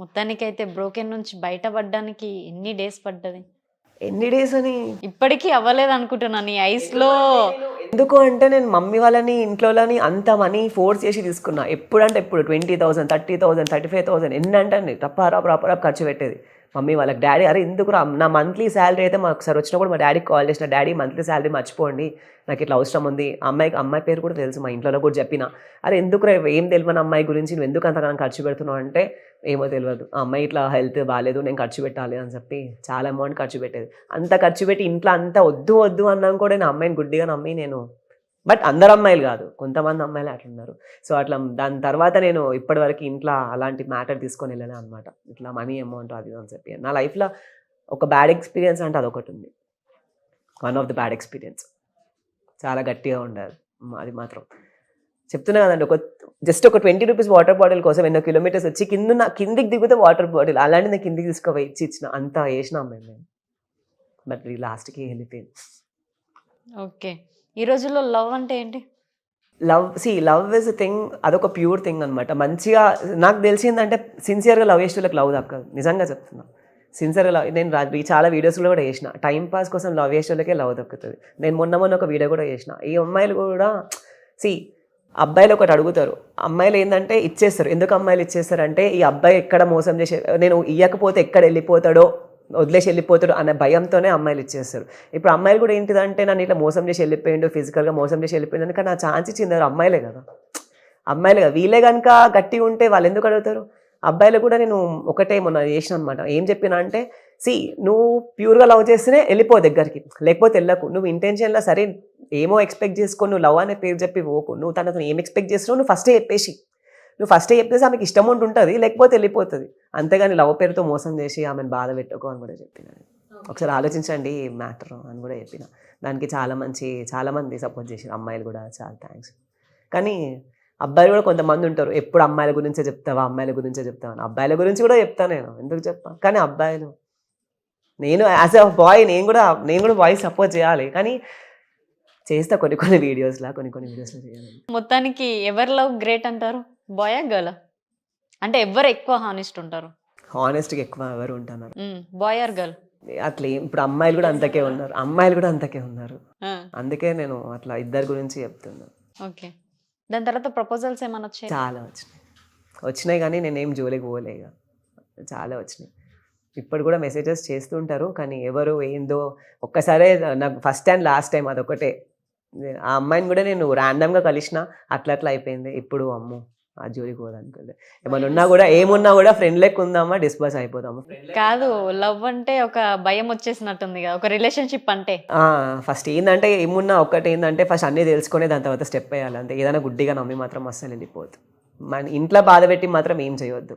మొత్తానికైతే బ్రోకెన్ నుంచి బయటపడడానికి ఎన్ని డేస్ పడ్డది? ఎన్ని డేస్ అని ఇప్పటికీ అవ్వలేదనుకుంటున్నా నీ ఐస్‌లో. ఎందుకు అంటే నేను మమ్మీ వాళ్ళని ఇంట్లోని అంత మనీ ఫోర్స్ చేసి తీసుకున్నా. ఎప్పుడంటే ఎప్పుడు 20,000, 30,000, 35,000 ఎన్నంటే అన్ని రప ఖర్చు పెట్టేది. మమ్మీ వాళ్ళకి డ్యాడీ అరే ఎందుకురా నా మంత్లీ శాలరీ అయితే మాకు ఒకసారి వచ్చినప్పుడు మా డ్యాడీకి కాల్ చేసిన, డ్యాడీ మంత్లీ శాలరీ మర్చిపోండి, నాకు ఇట్లా అవసరం ఉంది. అమ్మాయి పేరు కూడా తెలుసు, మా ఇంట్లో కూడా చెప్పిన. అరే ఎందుకురా ఏం తెలియని అమ్మాయి గురించి నువ్వు ఎందుకు అంతగానం ఖర్చు పెడుతున్నావు అంటే ఏమో తెలియదు, ఆ అమ్మాయి ఇట్లా హెల్త్ బాగాలేదు నేను ఖర్చు పెట్టాలి అని చెప్పి చాలా అమౌంట్ ఖర్చు పెట్టేది. అంత ఖర్చు పెట్టి ఇంట్లో అంత వద్దు వద్దు అన్నాం కూడా నేను అమ్మాయిని గుడ్డిగా నమ్మి నేను, బట్ అందరు అమ్మాయిలు కాదు, కొంతమంది అమ్మాయిలు అట్లున్నారు. సో అట్లా దాని తర్వాత నేను ఇప్పటివరకు ఇంట్లో అలాంటి మ్యాటర్ తీసుకొని వెళ్ళాను అనమాట. ఇట్లా మనీ అమౌంట్ అది అని చెప్పి నా లైఫ్లో ఒక బ్యాడ్ ఎక్స్పీరియన్స్ అంటే అదొకటి ఉంది. One of the bad experience చాలా గట్టిగా ఉండాలి అది మాత్రం చెప్తున్నా కదండి. జస్ట్ ఒక 20 రూపీస్ వాటర్ బాటిల్ కోసం ఎన్నో కిలోమీటర్స్ వచ్చి కిందికి దిగితే వాటర్ బాటిల్ అలాంటి నేను కిందికి తీసుకుపోయి ఇచ్చిన అంత వేసిన అమ్మాయి నేను, బట్ లాస్ట్కి వెళ్ళిపోయింది. ఓకే, ఈ రోజుల్లో లవ్ అంటే ఏంటి? లవ్ ఇస్ అ థింగ్, అదొక ప్యూర్ థింగ్ అనమాట. మంచిగా నాకు తెలిసిందంటే సిన్సియర్గా లవ్ చేసే వాళ్ళకి లవ్ దక్కదు, నిజంగా చెప్తున్నా. సిన్సియర్గా లవ్ నేను చాలా వీడియోస్లో కూడా చేసిన, టైం పాస్ కోసం లవ్ చేసే వాళ్ళకే లవ్ దక్కుతుంది. నేను మొన్న ఒక వీడియో కూడా చేసిన. ఈ అమ్మాయిలు కూడా అబ్బాయిలు ఒకటి అడుగుతారు, అమ్మాయిలు ఏంటంటే ఇచ్చేస్తారు. ఎందుకు అమ్మాయిలు ఇచ్చేస్తారంటే ఈ అబ్బాయి ఎక్కడ మోసం చేసే, నేను ఇవ్వకపోతే ఎక్కడ వెళ్ళిపోతాడో వదిలేసి వెళ్ళిపోతాడు అనే భయంతోనే అమ్మాయిలు ఇచ్చేస్తారు. ఇప్పుడు అమ్మాయిలు కూడా ఏంటిదంటే నన్ను ఇట్లా మోసం చేసి వెళ్ళిపోయిండు, ఫిజికల్గా మోసం చేసి వెళ్ళిపోయింది అని, కానీ నా ఛాన్స్ ఇచ్చింది అమ్మాయిలే కదా. వీళ్ళే కనుక గట్టిగా ఉంటే వాళ్ళు ఎందుకు అడుగుతారు? అబ్బాయిలు కూడా నేను ఒకటే మొన్న చేసిన అనమాట. ఏం చెప్పినా అంటే నువ్వు ప్యూర్గా లవ్ చేస్తేనే వెళ్ళిపో దగ్గరికి, లేకపోతే వెళ్ళకు. నువ్వు ఇంటెన్షన్లో సరే ఏమో ఎక్స్పెక్ట్ చేసుకొని నువ్వు లవ్ అనే పేరు చెప్పి పోకు. నువ్వు తనతో ఏం ఎక్స్పెక్ట్ చేస్తున్నావు నువ్వు ఫస్టే చెప్పేసి, చెప్పేసి ఆమెకి ఇష్టం ఉంటుంది, లేకపోతే వెళ్ళిపోతుంది. అంతేగాని లవ్ పేరుతో మోసం చేసి ఆమెను బాధ పెట్టుకో అని కూడా చెప్పిన. ఒకసారి ఆలోచించండి మ్యాటర్ అని కూడా చెప్పిన. దానికి చాలామంది సపోర్ట్ చేశారు, అమ్మాయిలు కూడా చాలా థ్యాంక్స్. కానీ అబ్బాయిలు కూడా కొంతమంది ఉంటారు, ఎప్పుడు అమ్మాయిల గురించే చెప్తావా అమ్మాయిల గురించే చెప్తావా అని. అబ్బాయిల గురించి కూడా చెప్తాను నేను, ఎందుకు చెప్పాను. కానీ అబ్బాయిలు నేను యాజ్ అ బాయ్ నేను కూడా బాయ్ సపోర్ట్ చేయాలి, కానీ చేస్తా కొన్ని వీడియోస్లో చేయాలి. మొత్తానికి ఎవరి లవ్ గ్రేట్ అంటారు, బాయ్ గర్ల్? అంటే ఎవరు ఎక్కువ హానెస్ట్ ఉంటారు? హానెస్ట్గా ఎక్కువ ఎవరు ఉంటున్నారు, బాయ్ ఆర్ గర్ల్? అట్లా ఇప్పుడు అమ్మాయిలు కూడా అంతకే ఉన్నారు, అందుకే నేను అట్లా ఇద్దరి గురించి చెప్తున్నాను. ఓకే, దాని తర్వాత ప్రపోజల్స్ ఏమైనా వచ్చాయి? చాలా వచ్చినాయి కానీ నేనేం జోలికి పోలే, ఇక చాలా వచ్చినాయి. ఇప్పుడు కూడా మెసేజెస్ చేస్తుంటారు, కానీ ఎవరు ఏందో ఒక్కసారే నాకు ఫస్ట్ అండ్ లాస్ట్ టైం అదొకటే. ఆ అమ్మాయిని కూడా నేను ర్యాండమ్గా కలిసిన, అట్లా అయిపోయింది. ఇప్పుడు అమ్మో ఆ జోలికి పోదానికి ఏమున్నా కూడా ఫ్రెండ్ లెక్క ఉందామా, డిస్పర్స్ అయిపోదామా. కాదు, లవ్ అంటే ఒక భయం వచ్చేసినట్టుంది కదా, ఒక రిలేషన్షిప్ అంటే. ఫస్ట్ ఏంటంటే ఏమున్నా ఒకటి ఏంటంటే ఫస్ట్ అన్నీ తెలుసుకునే దాని తర్వాత స్టెప్ వేయాలి అంతే. ఏదైనా గుడ్డిగా నమ్మి మాత్రం అస్సలు వెళ్ళిపోవద్దు, మన ఇంట్లో బాధ పెట్టి మాత్రం ఏం చేయవద్దు.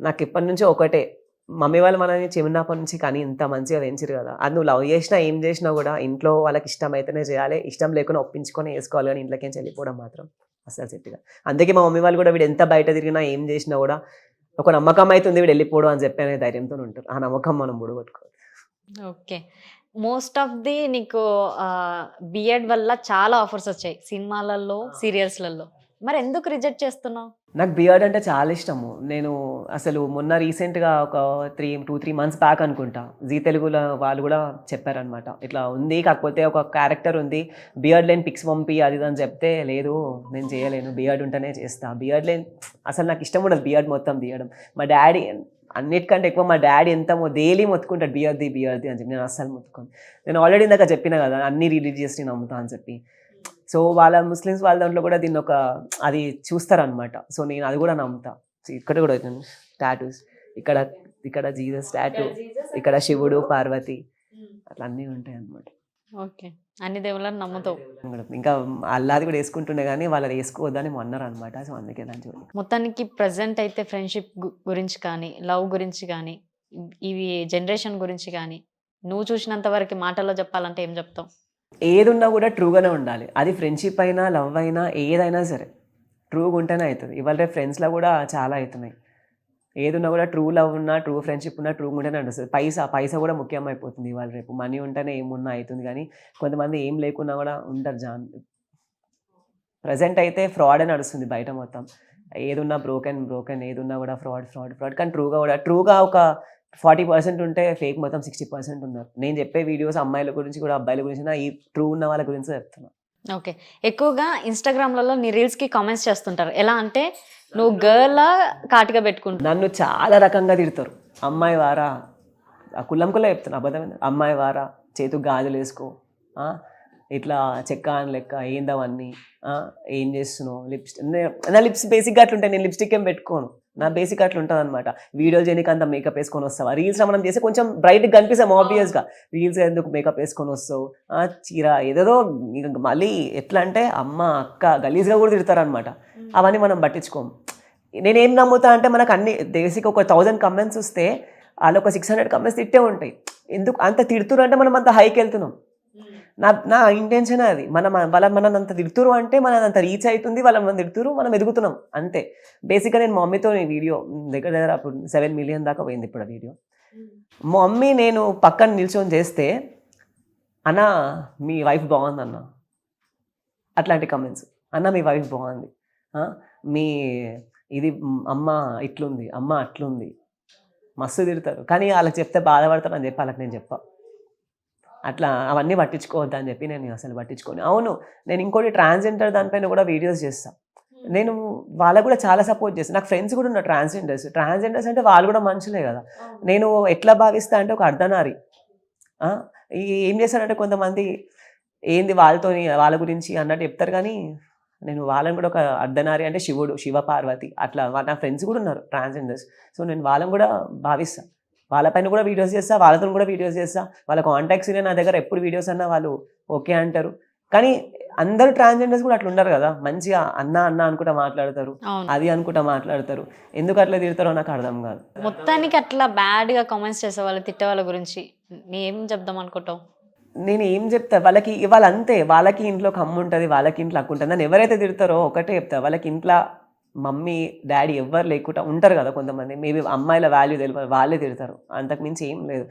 నాకు ఇప్పటి నుంచి ఒకటే, మమ్మీ వాళ్ళు మనని చిన్నప్పటి నుంచి కానీ ఇంత మంచిగా పెంచారు కదా, అది నువ్వు లవ్ చేసినా ఏం చేసినా కూడా ఇంట్లో వాళ్ళకి ఇష్టం అయితేనే చేయాలి, ఇష్టం లేకుండా ఒప్పించుకొని వేసుకోవాలి, కానీ ఇంట్లోకి వెళ్ళిపోవడం మాత్రం అసలు సెట్గా. అందుకే మా మమ్మీ వాళ్ళు కూడా వీడు ఎంత బయట తిరిగినా ఏం చేసినా కూడా ఒక నమ్మకం అవుతుంది వీడు వెళ్ళిపోవడం అని చెప్పి అనే ధైర్యంతో ఉంటారు. ఆ నమ్మకం మనం బుడగొట్టుకోవాలి. ఓకే, మోస్ట్ ఆఫ్ ది నీకు బిఎడ్ వల్ల చాలా ఆఫర్స్ వచ్చాయి సినిమాలలో, సీరియల్స్లలో, మరి ఎందుకు రిజెక్ట్ చేస్తున్నావు? నాకు బియర్డ్ అంటే చాలా ఇష్టము. నేను అసలు మొన్న రీసెంట్గా ఒక 2-3 మంత్స్ బ్యాక్ అనుకుంటా, జీ తెలుగులో వాళ్ళు కూడా చెప్పారనమాట, ఇట్లా ఉంది కాకపోతే ఒక క్యారెక్టర్ ఉంది బియర్డ్ లేని పిక్స్ పంపి అది అని చెప్తే, లేదు నేను చేయలేను, బియర్డ్ ఉంటేనే చేస్తా. బియర్డ్ లేని అసలు నాకు ఇష్టం ఉండదు బియర్డ్ మొత్తం తీయడం. మా డాడీ అన్నిటికంటే ఎక్కువ మా డాడీ ఎంత డైలీ మొత్తుకుంటాడు బియర్ది అని చెప్పి, నేను అస్సలు మొత్తుకోను. నేను ఆల్రెడీ ఇందాక చెప్పిన కదా అన్ని రిలీజియస్ని నమ్ముతా అని చెప్పి. సో వాళ్ళ ముస్లిమ్స్ వాళ్ళ దాంట్లో కూడా దీన్ని అది చూస్తారనమాట. సో నేను అది కూడా నమ్ముతా. ఇక్కడ కూడా టాటూస్, ఇక్కడ జీసస్ టాటూ, ఇక్కడ శివుడు పార్వతి, అట్లా అన్నీ ఉంటాయి అన్నమాట. ఓకే, అన్ని దేవుళ్ళని నమ్ముతావు. ఇంకా అల్లాది కూడా వేసుకుంటుండే కానీ వాళ్ళు వేసుకోవద్దని అన్నారు అనమాట. సో అందుకే దాని చూడండి. మొత్తానికి ప్రజెంట్ అయితే ఫ్రెండ్షిప్ గురించి కానీ, లవ్ గురించి కానీ, ఇవి జనరేషన్ గురించి కానీ నువ్వు చూసినంత వరకు మాటల్లో చెప్పాలంటే ఏం చెప్తావు? ఏదున్నా కూడా ట్రూగానే ఉండాలి. అది ఫ్రెండ్షిప్ అయినా లవ్ అయినా ఏదైనా సరే ట్రూగా ఉంటేనే అవుతుంది. ఇవాళ రేపు ఫ్రెండ్స్లో కూడా చాలా అవుతున్నాయి. ఏదున్నా కూడా ట్రూ లవ్ ఉన్నా, ట్రూ ఫ్రెండ్షిప్ ఉన్నా ట్రూ ఉంటేనే అనిపిస్తుంది. పైసా కూడా ముఖ్యం అయిపోతుంది. ఇవాళ రేపు మనీ ఉంటేనే ఏమున్నా అవుతుంది, కానీ కొంతమంది ఏం లేకున్నా కూడా ఉంటారు. ప్రజెంట్ అయితే ఫ్రాడ్ అని నడుస్తుంది బయట మొత్తం. ఏదున్నా బ్రోకెన్ ఏదున్నా కూడా ఫ్రాడ్ కానీ ట్రూగా ఒక 40% ఉంటే ఫేక్ మొత్తం 60% ఉన్నారు. నేను చెప్పే వీడియోస్ అమ్మాయిల గురించి కూడా అబ్బాయిల గురించి ఈ ట్రూ ఉన్న వాళ్ళ గురించి చెప్తున్నా. ఓకే. ఎక్కువగా ఇన్‌స్టాగ్రామ్‌లలో నీ రీల్స్‌కి కామెంట్స్ చేస్తుంటారు. ఎలా అంటే నువ్వు గర్లా కాటుక పెట్టుకుంటావు. నన్ను చాలా రకంగా తిడతారు. అమ్మాయి వారా, కుల్లం చెప్తున్నా, అబద్ధం. అమ్మాయి వారా, చేతుకు గాజులు వేసుకో, ఇట్లా చెక్క అని లెక్క ఏందవన్నీ, ఏం చేస్తున్నావు, నా లిప్స్ బేసిక్గా అట్లుంటాయి. నేను లిప్స్టిక్ ఏం పెట్టుకోను, నా బేసిక్ అట్లా ఉంటుంది అనమాట. వీడియోలు చేయడానికి అంత మేకప్ వేసుకొని వస్తావా, రీల్స్ మనం చేస్తే కొంచెం బ్రైట్గా కనిపిస్తాం ఆబ్వియస్గా, రీల్స్ ఎందుకు మేకప్ వేసుకొని వస్తావు, చీర ఏదేదో. మళ్ళీ ఎట్లా అంటే అమ్మ అక్క గలీజ్గా కూడా తిడతారు అనమాట. అవన్నీ మనం పట్టించుకోము. నేనేం నమ్ముతా అంటే మనకు అన్ని బేసిక్ ఒక 1000 కమెంట్స్ వస్తే వాళ్ళు ఒక 600 కమెంట్స్ తిట్టే ఉంటాయి. ఎందుకు అంత తిడుతురు అంటే మనం అంత హైకి వెళ్తున్నాం. నా ఇంటెన్షన్ అది. మనం అంత తిడుతురు అంటే మనం అంత రీచ్ అవుతుంది, మనం తిడుతురు, మనం ఎదుగుతున్నాం అంతే. బేసిక్గా నేను మా మమ్మీతో వీడియో దగ్గర అప్పుడు 7 మిలియన్ దాకా పోయింది ఇప్పుడు ఆ వీడియో. మా మమ్మీ నేను పక్కన నిల్చొని చేస్తే, అన్న మీ వైఫ్ బాగుంది అన్న, అట్లాంటి కమెంట్స్. అన్న మీ వైఫ్ బాగుంది, మీ ఇది అమ్మ ఇట్లుంది, అమ్మ అట్లుంది, మస్తు తిడతారు. కానీ వాళ్ళకి చెప్తే బాధపడతారు అని చెప్పి వాళ్ళకి నేను చెప్పా. అట్లా అవన్నీ పట్టించుకోవద్దు అని చెప్పి నేను అసలు పట్టించుకోను. అవును, నేను ఇంకోటి ట్రాన్స్జెండర్ దానిపైన కూడా వీడియోస్ చేస్తాను. నేను వాళ్ళకు కూడా చాలా సపోర్ట్ చేస్తాను. నాకు ఫ్రెండ్స్ కూడా ఉన్నారు ట్రాన్స్జెండర్స్ అంటే వాళ్ళు కూడా మనుషులే కదా. నేను ఎట్లా భావిస్తా అంటే ఒక అర్ధనారి. ఏం చేస్తానంటే కొంతమంది ఏంది వాళ్ళ గురించి అన్నట్టు చెప్తారు, కానీ నేను వాళ్ళని కూడా ఒక అర్ధనారి అంటే శివుడు, శివ పార్వతి అట్లా. నా ఫ్రెండ్స్ కూడా ఉన్నారు ట్రాన్స్జెండర్స్. సో నేను వాళ్ళని కూడా భావిస్తాను, వాళ్ళపైన కూడా వీడియోస్ చేస్తా, వాళ్ళతో కూడా వీడియోస్ చేస్తా. వాళ్ళ కాంటాక్ట్స్ నా దగ్గర ఎప్పుడు వీడియోస్ అన్నా వాళ్ళు ఓకే అంటారు. కానీ అందరు ట్రాన్స్జెండర్స్ కూడా అట్లా ఉండరు కదా, మంచిగా అన్న అనుకుంటా మాట్లాడతారు, అది అనుకుంటా మాట్లాడతారు. ఎందుకు అట్లా తిడతారో నాకు అర్థం కాదు. మొత్తానికి అట్లా బ్యాడ్గా కామెంట్స్ చేసే వాళ్ళు, తిట్టే వాళ్ళ గురించి ఏం చెప్దాం అనుకుంటావు? నేను ఏం చెప్తా వాళ్ళకి, వాళ్ళంతే. వాళ్ళకి ఇంట్లో కమ్ము ఉంటుంది, వాళ్ళకి ఇంట్లో అక్కు ఉంటుంది. నన్ను ఎవరైతే తిడతారో ఒకటే చెప్తా, వాళ్ళకి ఇంట్లో మమ్మీ డాడీ ఎవ్వరు లేకుండా ఉంటారు కదా కొంతమంది, మేబీ అమ్మాయిల వాల్యూ తెలియదు, వాళ్ళే తిడతారు, అంతకుమించి ఏం లేదు.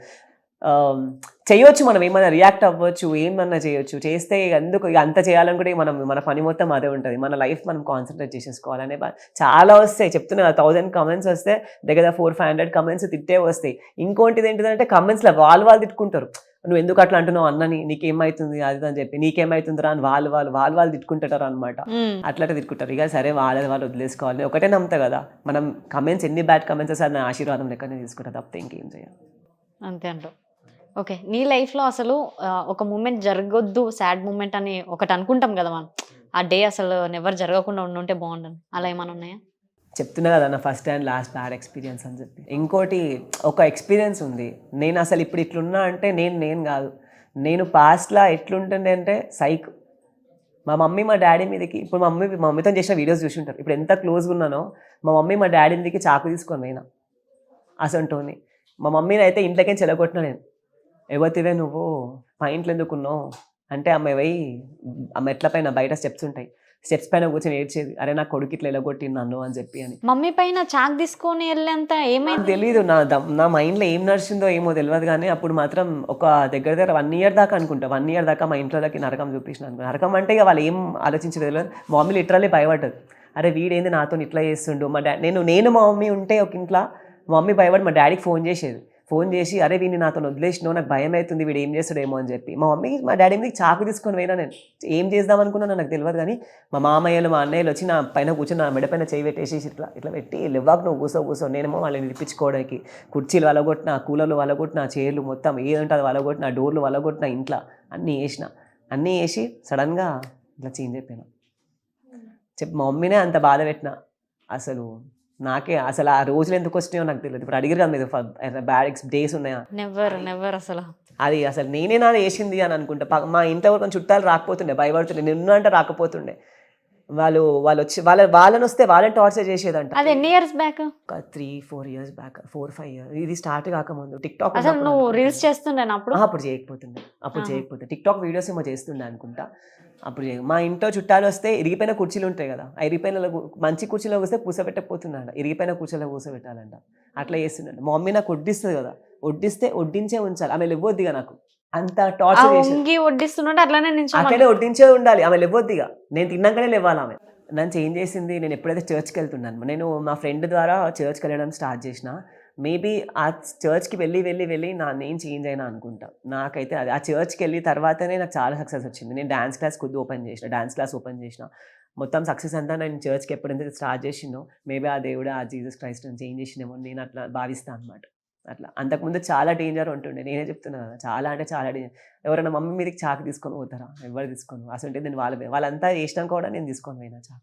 చేయొచ్చు, మనం ఏమైనా రియాక్ట్ అవ్వచ్చు, ఏమన్నా చేయొచ్చు. చేస్తే ఎందుకు అంత చేయాలనుకుంటే మన పని మొత్తం అదే ఉంటుంది. మన లైఫ్ మనం కాన్సన్ట్రేట్ చేసేసుకోవాలనే చాలా వస్తాయి. చెప్తున్నా 1000 కమెంట్స్ వస్తే దగ్గర 400-500 కమెంట్స్ తిట్టే వస్తాయి. ఇంకోటిది ఏంటిదంటే కమెంట్స్లో వాళ్ళు తిట్టుకుంటారు. నువ్వు ఎందుకు అట్లా అంటున్నావు అన్నని, నీకేమవుతుంది అది అని చెప్పి, నీకేమవుతుందిరా అని వాళ్ళు తిట్టుకుంటారు అనమాట. అట్లా తిట్టుకుంటారు. ఇక సరే వాళ్ళు వదిలేసుకోవాలి. ఒకటే నమ్ముతా కదా, మనం కమెంట్స్ ఎన్ని బ్యాడ్ కమెంట్స్ వస్తే నా ఆశీర్వాదం లెక్కనే తీసుకుంటా, తప్పితే ఇంకేం చేయాలి. అంతే అంటావు. ఓకే, నీ లైఫ్లో అసలు ఒక మూమెంట్ జరగొద్దు, సాడ్ మూమెంట్ అని ఒకటి అనుకుంటాం కదా మనం, ఆ డే అసలు నెవర్ జరగకుండా ఉండుంటే బాగుండను, అలా ఏమైనా ఉన్నాయా? చెప్తున్నా కదా నా first and last bad experience అని చెప్పి. ఇంకోటి ఒక ఎక్స్పీరియన్స్ ఉంది. నేను అసలు ఇప్పుడు ఇట్లున్నా అంటే నేను కాదు, నేను పాస్ట్లో ఎట్లుంటుండే అంటే సైక్. మా మమ్మీ మా డాడీ మీదకి, ఇప్పుడు మమ్మీతో చేసిన వీడియోస్ చూసి ఉంటారు, ఇప్పుడు ఎంత క్లోజ్గా ఉన్నానో మా మమ్మీ మా డాడీ మీదకి చాకు తీసుకొని పోయినా అసంటోని. మా మమ్మీని అయితే ఇంట్లోకే చెలగొట్టినా నేను. ఎవరివే నువ్వు, మా ఇంట్లో ఎందుకున్నావు అంటే, అమ్మాయి పోయి మెట్ల పైన బయట స్టెప్స్ ఉంటాయి, స్టెప్స్ పైన కూర్చొని ఏడ్చేది, అరే నా కొడుకు ఇట్లా ఎలగొట్టి నన్ను అని చెప్పి అని. మమ్మీ పైన చాక్ తీసుకొని వెళ్ళేంత ఏమైంది తెలీదు, నా మైండ్లో ఏం నడిచిందో ఏమో తెలియదు. కానీ అప్పుడు మాత్రం ఒక దగ్గర 1 year దాకా అనుకుంటా, 1 year దాకా మా ఇంట్లో దాకా నరకం చూపించిన అనుకో. నరకం అంటే ఇక వాళ్ళు ఏం ఆలోచించలేదు తెలియదు. మా మమ్మీ లిటరల్లీ భయపడ్డది, అరే వీడేంది నాతో ఇట్లా చేస్తుండు. మా నేను మా మమ్మీ ఉంటే ఒక ఇంట్లో, మా మమ్మీ భయపడి మా డాడీకి ఫోన్ చేసి అరే వీడిని నాతో వదిలేసినావు, నాకు భయం అవుతుంది, వీడు ఏం చేస్తాడేమో అని చెప్పి. మా డాడీ మీద చాకు తీసుకొని పోయినా. నేను ఏం చేద్దాం అనుకున్నాను నాకు తెలియదు, కానీ మా మామయ్యలు మా అన్నయ్యలు వచ్చి నా పైన కూర్చొని నా మెడ పైన చేయి పెట్టేసి ఇట్లా పెట్టి లేవాకు నువ్వు కూర్చో. నేనేమో వాళ్ళని నిలిపించుకోవడానికి కుర్చీలు వలగొట్టిన, కూలర్లు వలగొట్టిన, చైర్లు మొత్తం ఏదంటే వలగొట్టిన, డోర్లు వలగొట్టిన, ఇంట్లో అన్నీ వేసి సడన్గా ఇట్లా చేంజ్ అయిపోయినా. మా మమ్మీనే అంత బాధ పెట్టిన. నాకే అసలు ఆ రోజులు ఎందుకు వచ్చినాయో నాకు తెలియదు. ఇప్పుడు అడిగారు కదా మీరు బ్యాడ్ డేస్ ఉన్నాయా? నెవర్ అసలు అది నేనేనా వేసింది అని అనుకుంటా. మా ఇంట్లో కొంచెం చుట్టాలు రాకపోతుండే, భయపడుతుండే, నిన్ను అంటే రాకపోతుండే. వాళ్ళు వచ్చి వాళ్ళని వస్తే వాళ్ళని టార్చర్ చేసేదంట. అది ఎన్ని years back? 3-4 years back, 4-5 years. ఇది స్టార్ట్ కాకముందు టిక్టాక్ అసలు నువ్వు రీల్స్ చేస్తుండే అప్పుడు చేయకపోతుండే టిక్టాక్ వీడియోస్ ఏమో చేస్తుండే అనుకుంటా. అప్పుడు మా ఇంట్లో చుట్టాలు వస్తే ఇరిగిపోయిన కుర్చీలు ఉంటాయి కదా, ఆ ఇరిగిపోయిన మంచి కుర్చీలో వస్తే కూసబెట్టకపోతుందంట, ఇరిగిపోయిన కుర్చీలో కూసబెట్టాలంట. అట్లా చేస్తుందంట. మా మమ్మీ నాకు వడ్డిస్తుంది కదా, వడ్డించే ఉంచాలి, ఆమె ఇవ్వద్దిగా నాకు అంత టార్చర్ చేసి వడ్డిస్తుంటే అట్లనే వడ్డించే ఉండాలి, ఆమె లేవొద్దిగా, నేను తిన్నాకనే లేవాలి ఆమె. నన్ను చేంజ్ చేసింది నేను ఎప్పుడైతే చర్చ్కి వెళ్తున్నాను, నేను మా ఫ్రెండ్ ద్వారా చర్చ్కి వెళ్ళడం స్టార్ట్ చేసిన. మేబీ ఆ చర్చ్కి వెళ్ళి నేను చేంజ్ అయినా అనుకుంటా. నాకైతే అది ఆ చర్చ్కి వెళ్ళి తర్వాతనే నాకు చాలా సక్సెస్ వచ్చింది. నేను dance class dance class open చేసిన. మొత్తం సక్సెస్ అంతా నేను చర్చ్కి ఎప్పుడైతే స్టార్ట్ చేసిందో మేబీ ఆ దేవుడు ఆ జీసస్ క్రైస్ట్ చేంజ్ చేసినేమో నేను అట్లా భావిస్తాను అనమాట. అట్లా అంతకుముందు చాలా డేంజర్ ఉంటుండే, నేనే చెప్తున్నా కదా, చాలా అంటే చాలా డేంజర్. ఎవరైనా మమ్మీ మీదకి చాకు తీసుకొని పోతారా? ఎవరు తీసుకోను. అసలు నేను వాళ్ళంతా చేసినాక కూడా నేను తీసుకొని పోయినా చాకు.